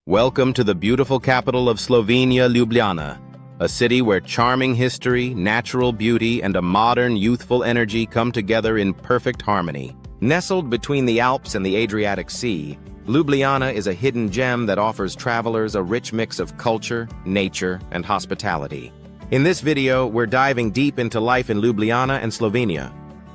Welcome to the beautiful capital of Slovenia, Ljubljana, a city where charming history, natural beauty, and a modern, youthful energy come together in perfect harmony. Nestled between the Alps and the Adriatic Sea, Ljubljana is a hidden gem that offers travelers a rich mix of culture, nature, and hospitality. In this video, we're diving deep into life in Ljubljana and Slovenia.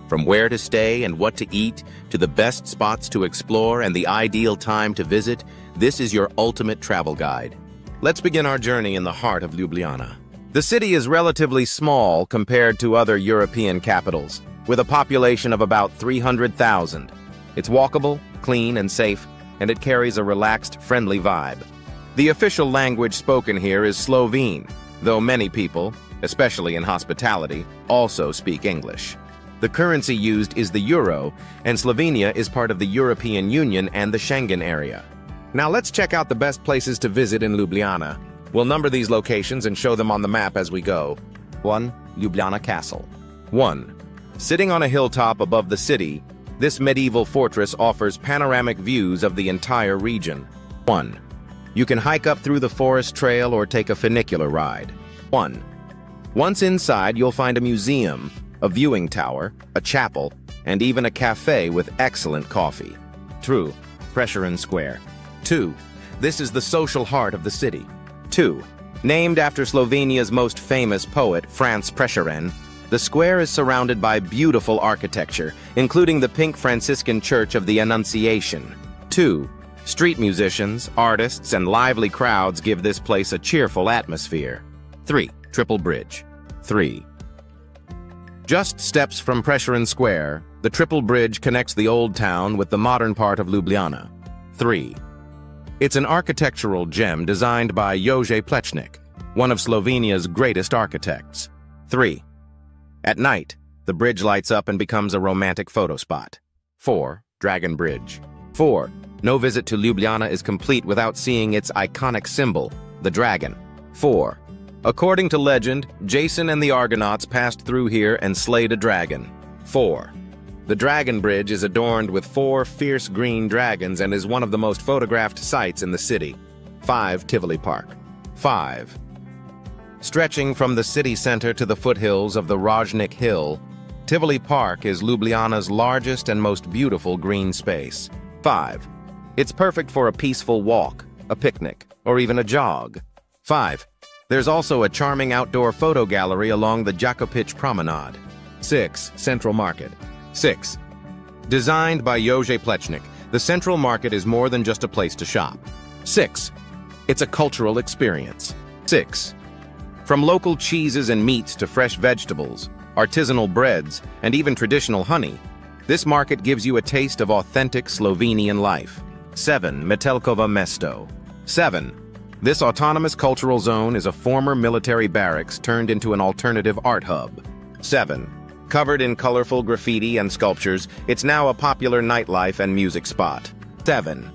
From where to stay and what to eat, to the best spots to explore and the ideal time to visit, this is your ultimate travel guide. Let's begin our journey in the heart of Ljubljana. The city is relatively small compared to other European capitals, with a population of about 300,000. It's walkable, clean, and safe, and it carries a relaxed, friendly vibe. The official language spoken here is Slovene, though many people, especially in hospitality, also speak English. The currency used is the euro, and Slovenia is part of the European Union and the Schengen area. Now let's check out the best places to visit in Ljubljana. We'll number these locations and show them on the map as we go. 1. Ljubljana Castle. 1. Sitting on a hilltop above the city, this medieval fortress offers panoramic views of the entire region. 1. You can hike up through the forest trail or take a funicular ride. 1. Once inside, you'll find a museum, a viewing tower, a chapel, and even a cafe with excellent coffee. True, Cuisine Square. 2. This is the social heart of the city. 2. Named after Slovenia's most famous poet, Franz Prešeren, the square is surrounded by beautiful architecture, including the pink Franciscan Church of the Annunciation. 2. Street musicians, artists, and lively crowds give this place a cheerful atmosphere. 3. Triple Bridge. 3. Just steps from Prešeren Square, the Triple Bridge connects the old town with the modern part of Ljubljana. 3. It's an architectural gem designed by Jože Plečnik, one of Slovenia's greatest architects. 3. At night, the bridge lights up and becomes a romantic photo spot. 4. Dragon Bridge. 4. No visit to Ljubljana is complete without seeing its iconic symbol, the dragon. 4. According to legend, Jason and the Argonauts passed through here and slayed a dragon. 4. The Dragon Bridge is adorned with 4 fierce green dragons and is one of the most photographed sites in the city. 5. Tivoli Park. 5. Stretching from the city center to the foothills of the Rožnik Hill, Tivoli Park is Ljubljana's largest and most beautiful green space. 5. It's perfect for a peaceful walk, a picnic, or even a jog. 5. There's also a charming outdoor photo gallery along the Jakopić Promenade. 6. Central Market. 6. Designed by Jože Plečnik, the Central Market is more than just a place to shop. 6. It's a cultural experience. 6. From local cheeses and meats to fresh vegetables, artisanal breads, and even traditional honey, this market gives you a taste of authentic Slovenian life. 7. Metelkova Mesto. 7. This autonomous cultural zone is a former military barracks turned into an alternative art hub. 7. Covered in colorful graffiti and sculptures, it's now a popular nightlife and music spot. 7.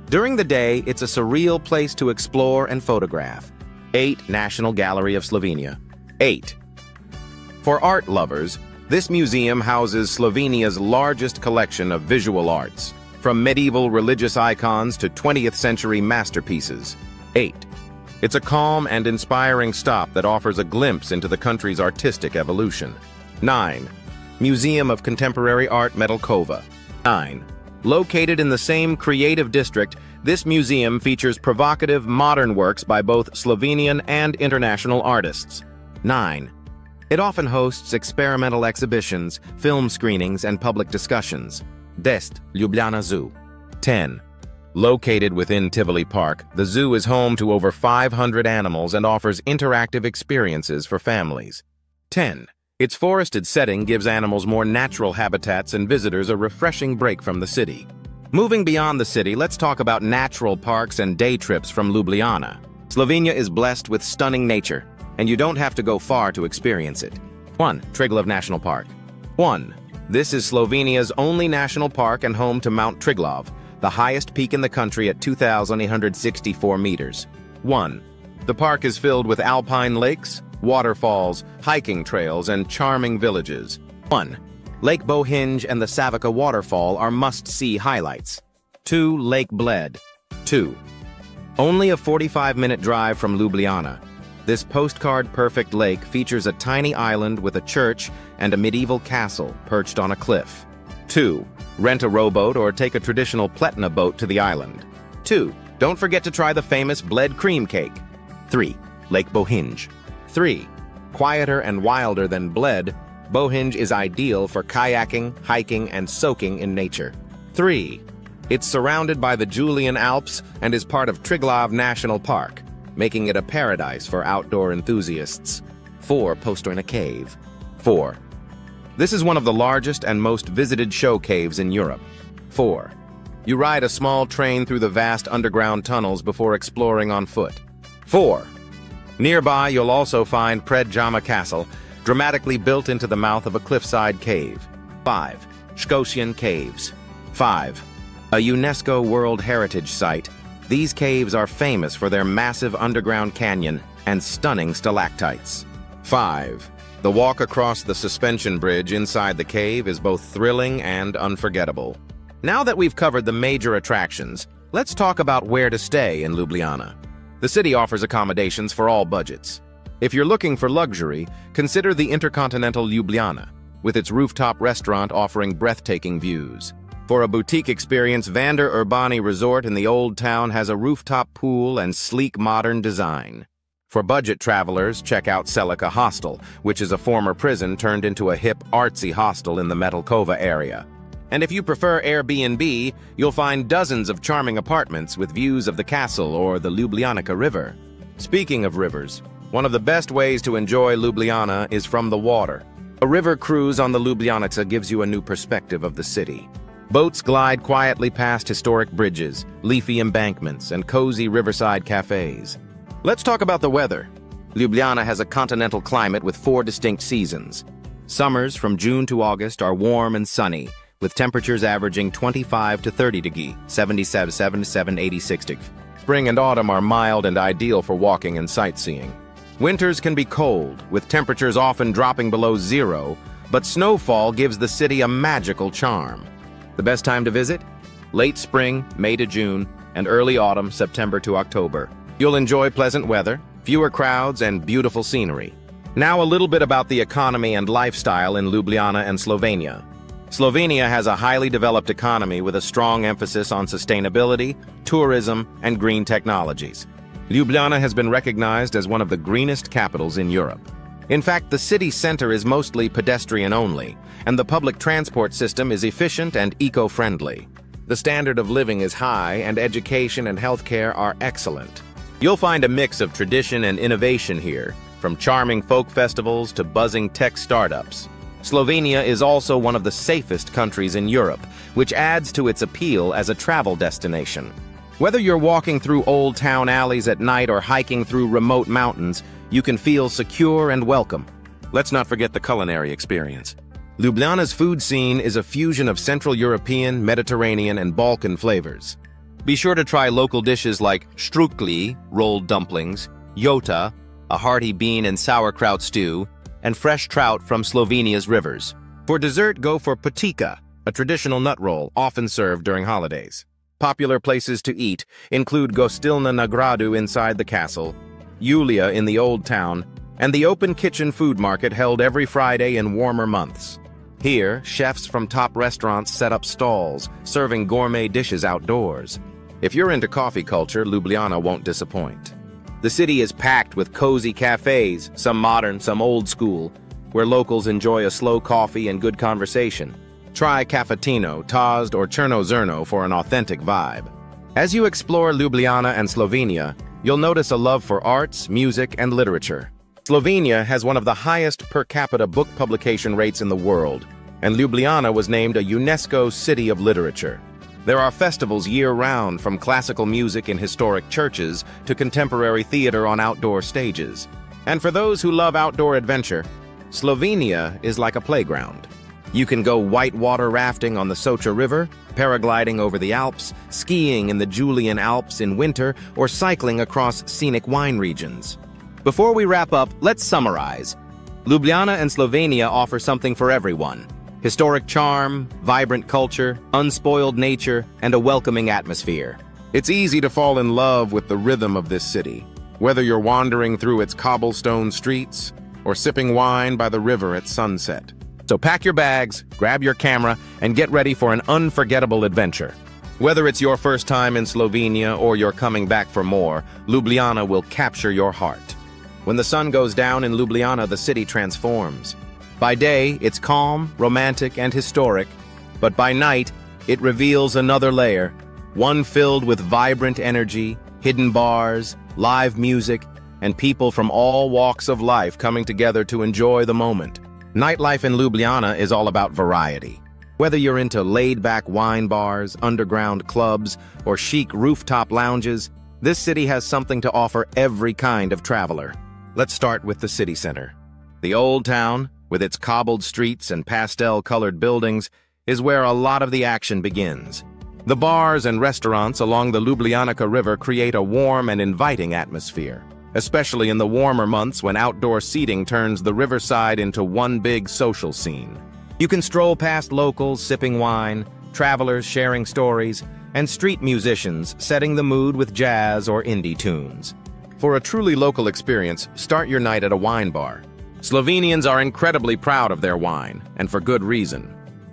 During the day, it's a surreal place to explore and photograph. 8. National Gallery of Slovenia. 8. For art lovers, this museum houses Slovenia's largest collection of visual arts, from medieval religious icons to 20th century masterpieces. 8. It's a calm and inspiring stop that offers a glimpse into the country's artistic evolution. 9. Museum of Contemporary Art Metelkova. 9. Located in the same creative district, this museum features provocative modern works by both Slovenian and international artists. 9. It often hosts experimental exhibitions, film screenings, and public discussions. 10. Ljubljana Zoo. 10. Located within Tivoli Park, the zoo is home to over 500 animals and offers interactive experiences for families. 10. Its forested setting gives animals more natural habitats and visitors a refreshing break from the city. Moving beyond the city, let's talk about natural parks and day trips from Ljubljana. Slovenia is blessed with stunning nature, and you don't have to go far to experience it. 1. Triglav National Park. 1. This is Slovenia's only national park and home to Mount Triglav, the highest peak in the country at 2,864 meters. 1. The park is filled with alpine lakes, waterfalls, hiking trails, and charming villages. 1. Lake Bohinj and the Savica waterfall are must-see highlights. 2. Lake Bled. 2. Only a 45-minute drive from Ljubljana, this postcard-perfect lake features a tiny island with a church and a medieval castle perched on a cliff. 2. Rent a rowboat or take a traditional pletna boat to the island. 2. Don't forget to try the famous bled cream cake. 3. Lake Bohinj. 3. Quieter and wilder than Bled, Bohinj is ideal for kayaking, hiking, and soaking in nature. 3. It's surrounded by the Julian Alps and is part of Triglav National Park, making it a paradise for outdoor enthusiasts. 4. Postojna Cave. 4. This is one of the largest and most visited show caves in Europe. 4. You ride a small train through the vast underground tunnels before exploring on foot. 4. Nearby, you'll also find Predjama Castle, dramatically built into the mouth of a cliffside cave. 5. Cuisine Caves. 5. A UNESCO World Heritage Site, these caves are famous for their massive underground canyon and stunning stalactites. 5. The walk across the suspension bridge inside the cave is both thrilling and unforgettable. Now that we've covered the major attractions, let's talk about where to stay in Ljubljana. The city offers accommodations for all budgets. If you're looking for luxury, consider the Intercontinental Ljubljana, with its rooftop restaurant offering breathtaking views. For a boutique experience, Vander Urbani Resort in the Old Town has a rooftop pool and sleek modern design. For budget travelers, check out Celica Hostel, which is a former prison turned into a hip, artsy hostel in the Metelkova area. And if you prefer Airbnb, you'll find dozens of charming apartments with views of the castle or the Ljubljanica River. Speaking of rivers, one of the best ways to enjoy Ljubljana is from the water. A river cruise on the Ljubljanica gives you a new perspective of the city. Boats glide quietly past historic bridges, leafy embankments, and cozy riverside cafes. Let's talk about the weather. Ljubljana has a continental climate with 4 distinct seasons. Summers from June to August are warm and sunny, with temperatures averaging 25 to 30 degrees, 77 to 86 degrees. Spring and autumn are mild and ideal for walking and sightseeing. Winters can be cold, with temperatures often dropping below zero, but snowfall gives the city a magical charm. The best time to visit? Late spring, May to June, and early autumn, September to October. You'll enjoy pleasant weather, fewer crowds, and beautiful scenery. Now a little bit about the economy and lifestyle in Ljubljana and Slovenia. Slovenia has a highly developed economy with a strong emphasis on sustainability, tourism, and green technologies. Ljubljana has been recognized as one of the greenest capitals in Europe. In fact, the city center is mostly pedestrian-only, and the public transport system is efficient and eco-friendly. The standard of living is high, and education and healthcare are excellent. You'll find a mix of tradition and innovation here, from charming folk festivals to buzzing tech startups. Slovenia is also one of the safest countries in Europe, which adds to its appeal as a travel destination. Whether you're walking through old town alleys at night or hiking through remote mountains, you can feel secure and welcome. Let's not forget the culinary experience. Ljubljana's food scene is a fusion of Central European, Mediterranean, and Balkan flavors. Be sure to try local dishes like strukli, rolled dumplings, jota, a hearty bean and sauerkraut stew, and fresh trout from Slovenia's rivers. For dessert, go for patika, a traditional nut roll often served during holidays. Popular places to eat include Gostilna na Gradu inside the castle, Julia in the Old Town, and the open kitchen food market held every Friday in warmer months. Here, chefs from top restaurants set up stalls, serving gourmet dishes outdoors. If you're into coffee culture, Ljubljana won't disappoint. The city is packed with cozy cafes, some modern, some old school, where locals enjoy a slow coffee and good conversation. Try Cafetino, Tozd, or Cherno Zrno for an authentic vibe. As you explore Ljubljana and Slovenia, you'll notice a love for arts, music, and literature. Slovenia has one of the highest per capita book publication rates in the world, and Ljubljana was named a UNESCO City of Literature. There are festivals year-round, from classical music in historic churches to contemporary theater on outdoor stages. And for those who love outdoor adventure, Slovenia is like a playground. You can go whitewater rafting on the Socha River, paragliding over the Alps, skiing in the Julian Alps in winter, or cycling across scenic wine regions. Before we wrap up, let's summarize. Ljubljana and Slovenia offer something for everyone. Historic charm, vibrant culture, unspoiled nature, and a welcoming atmosphere. It's easy to fall in love with the rhythm of this city, whether you're wandering through its cobblestone streets or sipping wine by the river at sunset. So pack your bags, grab your camera, and get ready for an unforgettable adventure. Whether it's your first time in Slovenia or you're coming back for more, Ljubljana will capture your heart. When the sun goes down in Ljubljana, the city transforms. By day, it's calm, romantic, and historic, but by night, it reveals another layer, one filled with vibrant energy, hidden bars, live music, and people from all walks of life coming together to enjoy the moment. Nightlife in Ljubljana is all about variety. Whether you're into laid-back wine bars, underground clubs, or chic rooftop lounges, this city has something to offer every kind of traveler. Let's start with the city center. The Old Town, with its cobbled streets and pastel-colored buildings, is where a lot of the action begins. The bars and restaurants along the Ljubljanica River create a warm and inviting atmosphere, especially in the warmer months when outdoor seating turns the riverside into one big social scene. You can stroll past locals sipping wine, travelers sharing stories, and street musicians setting the mood with jazz or indie tunes. For a truly local experience, start your night at a wine bar. Slovenians are incredibly proud of their wine, and for good reason.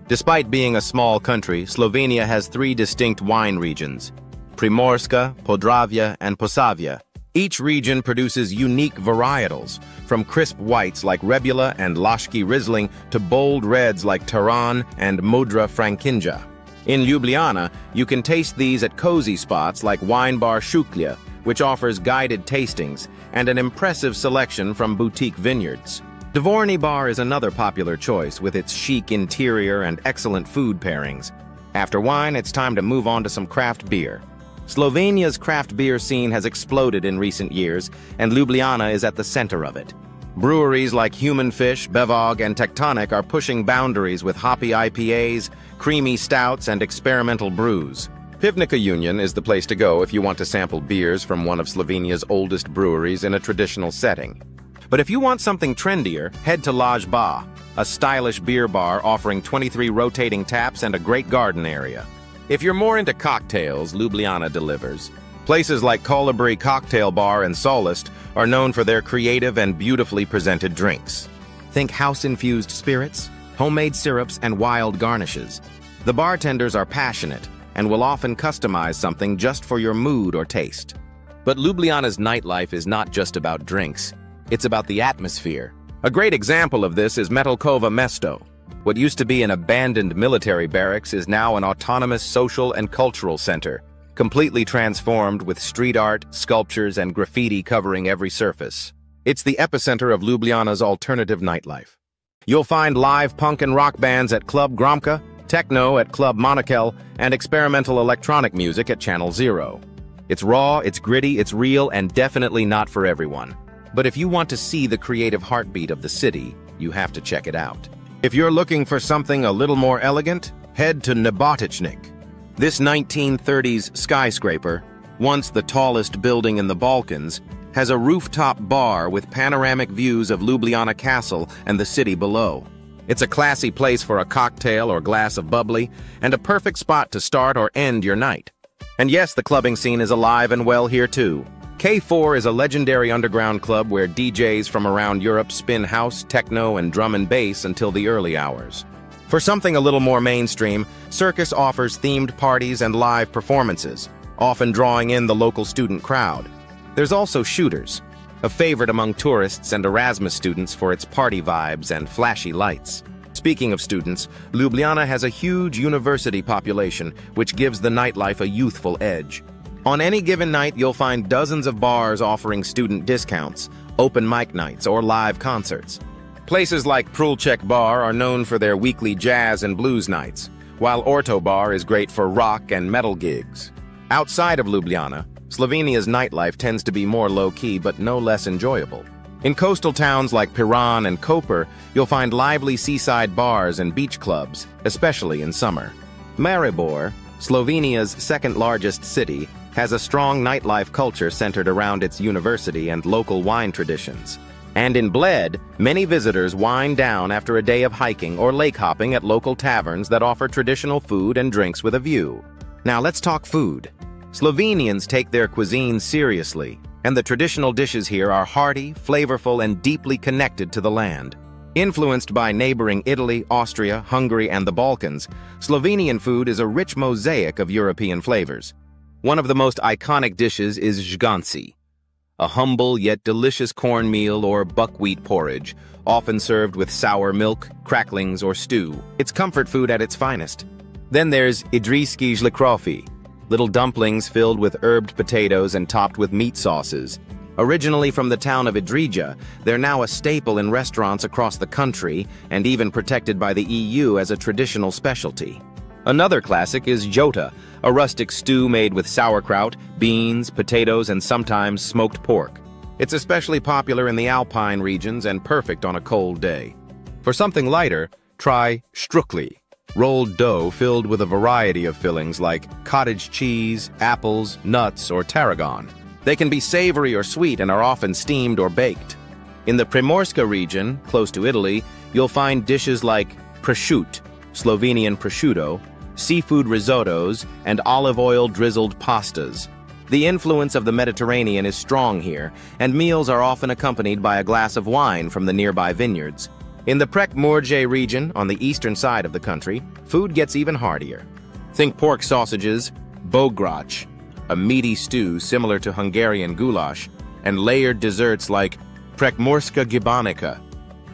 Despite being a small country, Slovenia has three distinct wine regions: Primorska, Podravja, and Posavja. Each region produces unique varietals, from crisp whites like Rebula and Laški Riesling to bold reds like Taran and Modra Frankinja. In Ljubljana, you can taste these at cozy spots like Wine Bar Šuklja, which offers guided tastings, and an impressive selection from boutique vineyards. Dvorni Bar is another popular choice with its chic interior and excellent food pairings. After wine, it's time to move on to some craft beer. Slovenia's craft beer scene has exploded in recent years, and Ljubljana is at the center of it. Breweries like Human Fish, Beverages, and Tectonic are pushing boundaries with hoppy IPAs, creamy stouts, and experimental brews. Pivnica Union is the place to go if you want to sample beers from one of Slovenia's oldest breweries in a traditional setting. But if you want something trendier, head to Ljubljana, a stylish beer bar offering 23 rotating taps and a great garden area. If you're more into cocktails, Ljubljana delivers. Places like Kolibri Cocktail Bar and Solist are known for their creative and beautifully presented drinks. Think house-infused spirits, homemade syrups, and wild garnishes. The bartenders are passionate and will often customize something just for your mood or taste. But Ljubljana's nightlife is not just about drinks. It's about the atmosphere. A great example of this is Metalkova Mesto. What used to be an abandoned military barracks is now an autonomous social and cultural center, completely transformed with street art, sculptures, and graffiti covering every surface. It's the epicenter of Ljubljana's alternative nightlife. You'll find live punk and rock bands at Club Gromka, techno at Club Monakel, and experimental electronic music at Channel Zero. It's raw, it's gritty, it's real, and definitely not for everyone. But if you want to see the creative heartbeat of the city, you have to check it out. If you're looking for something a little more elegant, head to Nebotichnik. This 1930s skyscraper, once the tallest building in the Balkans, has a rooftop bar with panoramic views of Ljubljana Castle and the city below. It's a classy place for a cocktail or glass of bubbly, and a perfect spot to start or end your night. And yes, the clubbing scene is alive and well here too. K4 is a legendary underground club where DJs from around Europe spin house, techno, and drum and bass until the early hours. For something a little more mainstream, Circus offers themed parties and live performances, often drawing in the local student crowd. There's also Shooters, a favorite among tourists and Erasmus students for its party vibes and flashy lights. Speaking of students, Ljubljana has a huge university population, which gives the nightlife a youthful edge. On any given night, you'll find dozens of bars offering student discounts, open mic nights, or live concerts. Places like Prulček Bar are known for their weekly jazz and blues nights, while Orto Bar is great for rock and metal gigs. Outside of Ljubljana, Slovenia's nightlife tends to be more low-key but no less enjoyable. In coastal towns like Piran and Koper, you'll find lively seaside bars and beach clubs, especially in summer. Maribor, Slovenia's second-largest city, has a strong nightlife culture centered around its university and local wine traditions. And in Bled, many visitors wind down after a day of hiking or lake hopping at local taverns that offer traditional food and drinks with a view. Now let's talk food. Slovenians take their cuisine seriously, and the traditional dishes here are hearty, flavorful, and deeply connected to the land. Influenced by neighboring Italy, Austria, Hungary, and the Balkans, Slovenian food is a rich mosaic of European flavors. One of the most iconic dishes is zganci, a humble yet delicious cornmeal or buckwheat porridge, often served with sour milk, cracklings, or stew. It's comfort food at its finest. Then there's idriski zlikrofi, little dumplings filled with herbed potatoes and topped with meat sauces. Originally from the town of Idrija, they're now a staple in restaurants across the country and even protected by the EU as a traditional specialty. Another classic is jota, a rustic stew made with sauerkraut, beans, potatoes, and sometimes smoked pork. It's especially popular in the Alpine regions and perfect on a cold day. For something lighter, try strukli, rolled dough filled with a variety of fillings like cottage cheese, apples, nuts, or tarragon. They can be savory or sweet and are often steamed or baked. In the Primorska region, close to Italy, you'll find dishes like prosciutto, Slovenian prosciutto, seafood risottos, and olive oil drizzled pastas. The influence of the Mediterranean is strong here, and meals are often accompanied by a glass of wine from the nearby vineyards. In the Prekmurje region, on the eastern side of the country, food gets even heartier. Think pork sausages, bograc, a meaty stew similar to Hungarian goulash, and layered desserts like prekmurska gibanica.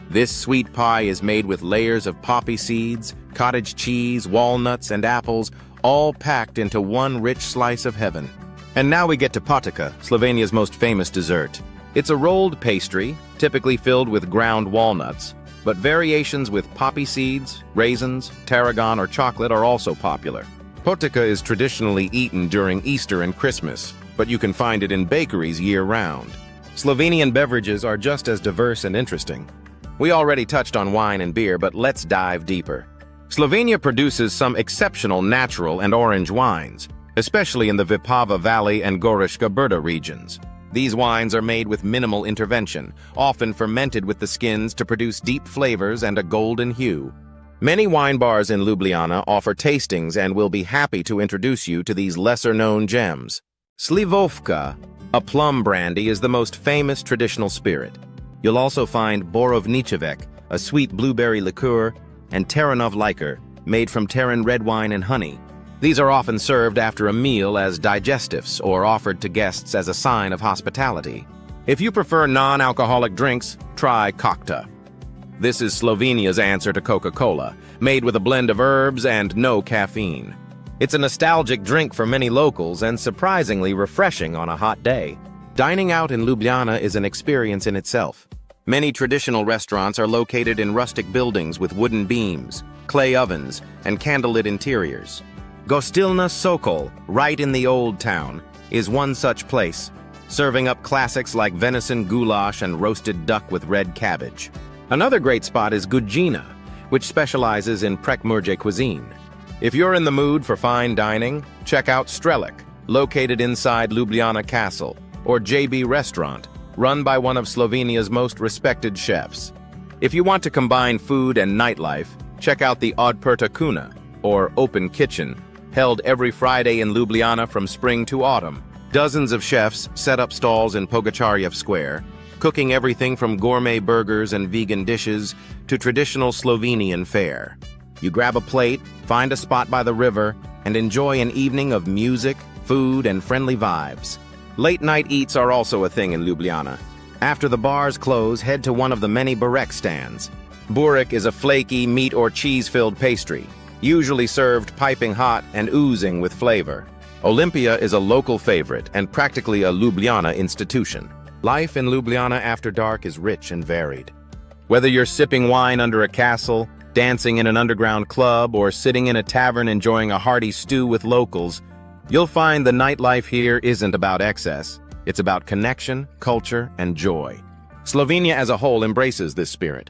This sweet pie is made with layers of poppy seeds, cottage cheese, walnuts, and apples, all packed into one rich slice of heaven. And now we get to patika, Slovenia's most famous dessert. It's a rolled pastry, typically filled with ground walnuts, but variations with poppy seeds, raisins, tarragon, or chocolate are also popular. Patika is traditionally eaten during Easter and Christmas, but you can find it in bakeries year-round. Slovenian beverages are just as diverse and interesting. We already touched on wine and beer, but let's dive deeper. Slovenia produces some exceptional natural and orange wines, especially in the Vipava Valley and Goriška Brda regions. These wines are made with minimal intervention, often fermented with the skins to produce deep flavors and a golden hue. Many wine bars in Ljubljana offer tastings and will be happy to introduce you to these lesser-known gems. Slivovka, a plum brandy, is the most famous traditional spirit. You'll also find borovničevek, a sweet blueberry liqueur, and Teranov liquor, made from Terran red wine and honey. These are often served after a meal as digestives or offered to guests as a sign of hospitality. If you prefer non-alcoholic drinks, try Kokta. This is Slovenia's answer to Coca-Cola, made with a blend of herbs and no caffeine. It's a nostalgic drink for many locals and surprisingly refreshing on a hot day. Dining out in Ljubljana is an experience in itself. Many traditional restaurants are located in rustic buildings with wooden beams, clay ovens, and candlelit interiors. Gostilna Sokol, right in the Old Town, is one such place, serving up classics like venison goulash and roasted duck with red cabbage. Another great spot is Cuisine, which specializes in Prekmurje cuisine. If you're in the mood for fine dining, check out Strelec, located inside Ljubljana Castle, or JB Restaurant, run by one of Slovenia's most respected chefs. If you want to combine food and nightlife, check out the Odprta Kuna, or Open Kitchen, held every Friday in Ljubljana from spring to autumn. Dozens of chefs set up stalls in Pogačarjev Square, cooking everything from gourmet burgers and vegan dishes to traditional Slovenian fare. You grab a plate, find a spot by the river, and enjoy an evening of music, food, and friendly vibes. Late-night eats are also a thing in Ljubljana. After the bars close, head to one of the many burek stands. Burek is a flaky meat or cheese-filled pastry, usually served piping hot and oozing with flavor. Olympia is a local favorite and practically a Ljubljana institution. Life in Ljubljana after dark is rich and varied. Whether you're sipping wine under a castle, dancing in an underground club, or sitting in a tavern enjoying a hearty stew with locals, you'll find the nightlife here isn't about excess. It's about connection, culture, and joy. Slovenia as a whole embraces this spirit.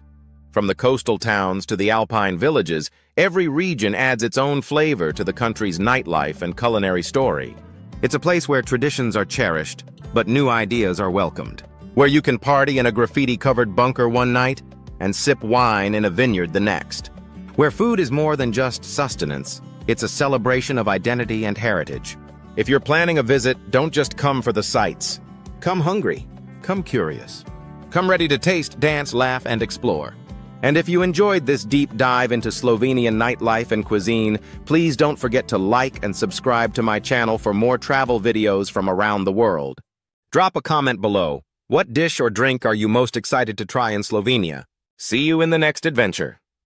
From the coastal towns to the Alpine villages, every region adds its own flavor to the country's nightlife and culinary story. It's a place where traditions are cherished, but new ideas are welcomed. Where you can party in a graffiti-covered bunker one night and sip wine in a vineyard the next. Where food is more than just sustenance, it's a celebration of identity and heritage. If you're planning a visit, don't just come for the sights. Come hungry. Come curious. Come ready to taste, dance, laugh, and explore. And if you enjoyed this deep dive into Slovenian nightlife and cuisine, please don't forget to like and subscribe to my channel for more travel videos from around the world. Drop a comment below. What dish or drink are you most excited to try in Slovenia? See you in the next adventure.